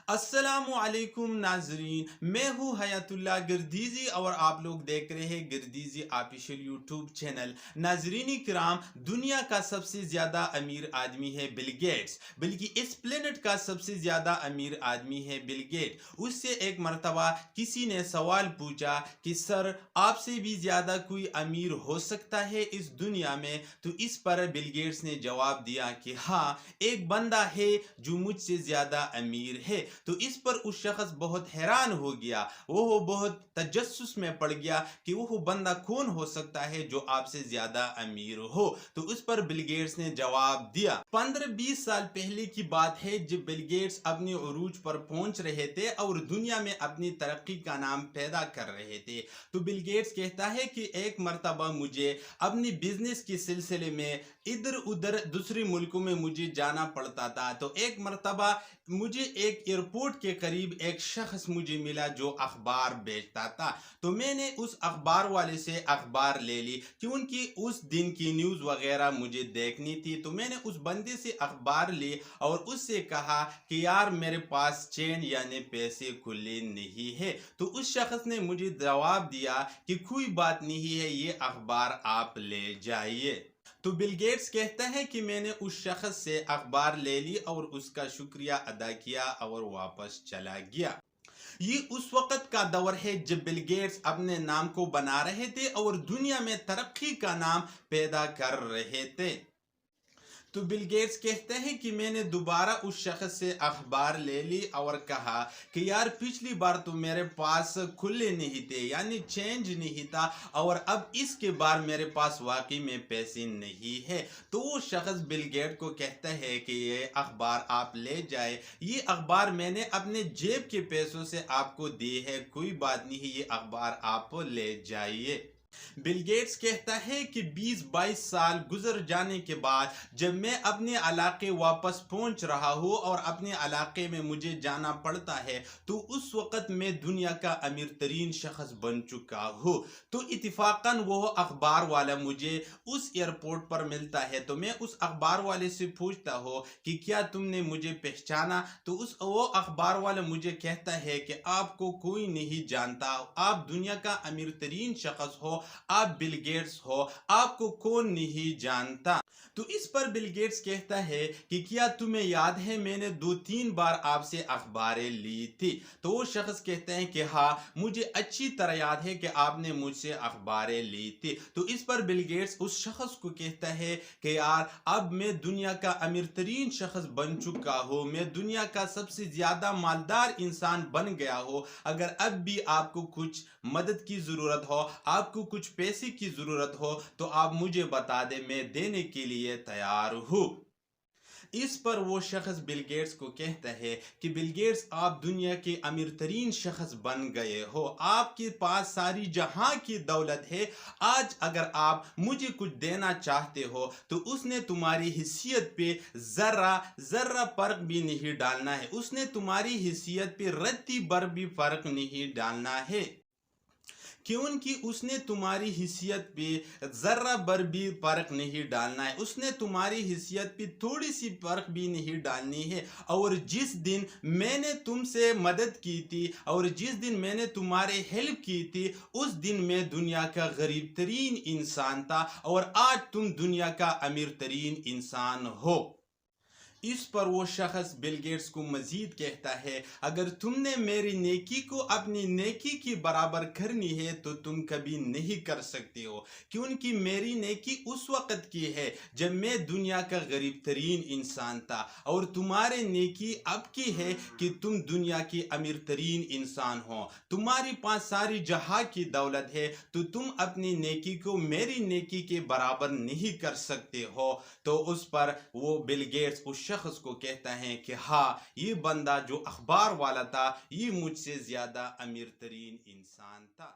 السلام علیکم ناظرین، میں ہوں حیات اللہ گردیزی اور آپ لوگ دیکھ رہے ہیں گردیزی آفیشیل یوٹیوب چینل۔ ناظرین کرام، دنیا کا سب سے زیادہ امیر آدمی ہے بل گیٹس، بلکہ اس پلینٹ کا سب سے زیادہ امیر آدمی ہے بل گیٹ۔ اس سے ایک مرتبہ کسی نے سوال پوچھا کہ سر، آپ سے بھی زیادہ کوئی امیر ہو سکتا ہے اس دنیا میں؟ تو اس پر بل گیٹس نے جواب دیا کہ ہاں، ایک بندہ ہے جو مجھ سے زیادہ امیر ہے۔ تو اس پر اس شخص بہت حیران ہو گیا، وہ بہت تجسس میں پڑ گیا کہ وہ بندہ کون ہو سکتا ہے جو آپ سے زیادہ امیر ہو۔ تو اس پر بل گیٹس نے جواب دیا، 15-20 سال پہلے کی بات ہے جب بل گیٹس اپنے عروج پر پہنچ رہے تھے اور دنیا میں اپنی ترقی کا نام پیدا کر رہے تھے۔ تو بل گیٹس کہتا ہے کہ ایک مرتبہ مجھے اپنی بزنس کے سلسلے میں ادھر ادھر دوسرے ملکوں میں مجھے جانا پڑتا تھا۔ تو ایک مرتبہ مجھے ایک ایئرپورٹ کے قریب ایک شخص مجھے ملا جو اخبار بیچتا تھا۔ تو میں نے اس اخبار والے سے اخبار لے لی کیونکہ اس دن کی نیوز وغیرہ مجھے دیکھنی تھی۔ تو میں نے اس بندے سے اخبار لی اور اس سے کہا کہ یار میرے پاس چین یعنی پیسے کھلے نہیں ہے۔ تو اس شخص نے مجھے جواب دیا کہ کوئی بات نہیں ہے، یہ اخبار آپ لے جائیے۔ تو بل گیٹس کہتا ہے کہ میں نے اس شخص سے اخبار لے لی اور اس کا شکریہ ادا کیا اور واپس چلا گیا۔ یہ اس وقت کا دور ہے جب بل گیٹس اپنے نام کو بنا رہے تھے اور دنیا میں ترقی کا نام پیدا کر رہے تھے۔ تو بل گیٹس کہتے ہیں کہ میں نے دوبارہ اس شخص سے اخبار لے لی اور کہا کہ یار پچھلی بار تو میرے پاس کھلے نہیں تھے یعنی چینج نہیں تھا، اور اب اس کے بار میرے پاس واقعی میں پیسے نہیں ہے۔ تو وہ شخص بل گیٹ کو کہتا ہے کہ یہ اخبار آپ لے جائے، یہ اخبار میں نے اپنے جیب کے پیسوں سے آپ کو دی ہے، کوئی بات نہیں، یہ اخبار آپ لے جائیے۔ بل گیٹس کہتا ہے کہ 20-22 سال گزر جانے کے بعد جب میں اپنے علاقے واپس پہنچ رہا ہوں اور اپنے علاقے میں مجھے جانا پڑتا ہے تو اس وقت میں دنیا کا امیر ترین شخص بن چکا ہوں۔ تو اتفاقاً وہ اخبار والا مجھے اس ایئرپورٹ پر ملتا ہے۔ تو میں اس اخبار والے سے پوچھتا ہوں کہ کیا تم نے مجھے پہچانا؟ تو وہ اخبار والا مجھے کہتا ہے کہ آپ کو کوئی نہیں جانتا، آپ دنیا کا امیر ترین شخص ہو، آپ بل گیٹس ہو، آپ کو کون نہیں جانتا؟ تو اس پر بل گیٹس کہتا ہے کہ کیا تمہیں یاد ہے میں نے 2-3 بار آپ سے اخباریں لی تھی؟ تو وہ شخص کہتے ہیں کہ ہاں، مجھے اچھی طرح یاد ہے کہ آپ نے مجھ سے اخباریں لی تھی۔ تو اس پر بل گیٹس اس شخص کو کہتا ہے کہ یار اب میں دنیا کا امیر ترین شخص بن چکا ہوں، میں دنیا کا سب سے زیادہ مالدار انسان بن گیا ہوں، اگر اب بھی آپ کو کچھ مدد کی ضرورت ہو، آپ کو کچھ پیسے کی ضرورت ہو تو آپ مجھے بتا دیں، میں دینے کے لیے تیار ہوں۔ اس پر وہ شخص بل گیٹس کو کہتا ہے کہ بل گیٹس، آپ دنیا کے امیر ترین شخص بن گئے ہو، آپ کے پاس ساری جہاں کی دولت ہے، آج اگر آپ مجھے کچھ دینا چاہتے ہو تو اس نے تمہاری حیثیت پہ ذرہ فرق بھی نہیں ڈالنا ہے، اس نے تمہاری حیثیت پہ رتی بھر بھی فرق نہیں ڈالنا ہے، کیونکہ اس نے تمہاری حیثیت پہ ذرہ بر بھی فرق نہیں ڈالنا ہے، اس نے تمہاری حیثیت پہ تھوڑی سی فرق بھی نہیں ڈالنی ہے۔ اور جس دن میں نے تم سے مدد کی تھی اور جس دن میں نے تمہارے ہیلپ کی تھی اس دن میں دنیا کا غریب ترین انسان تھا، اور آج تم دنیا کا امیر ترین انسان ہو۔ اس پر وہ شخص بل گیٹس کو مزید کہتا ہے، اگر تم نے میری نیکی کو اپنی نیکی کی برابر کرنی ہے تو تم کبھی نہیں کر سکتے ہو، کیونکہ میری نیکی اس وقت کی ہے جب میں دنیا کا غریب ترین انسان تھا، اور تمہارے نیکی اب کی ہے کہ تم دنیا کی امیر ترین انسان ہو، تمہاری پاس ساری جہاں کی دولت ہے تو تم اپنی نیکی کو میری نیکی کے برابر نہیں کر سکتے ہو۔ تو اس پر وہ بل گیٹس اس شخص کو کہتا ہے کہ ہاں، یہ بندہ جو اخبار والا تھا یہ مجھ سے زیادہ امیر ترین انسان تھا۔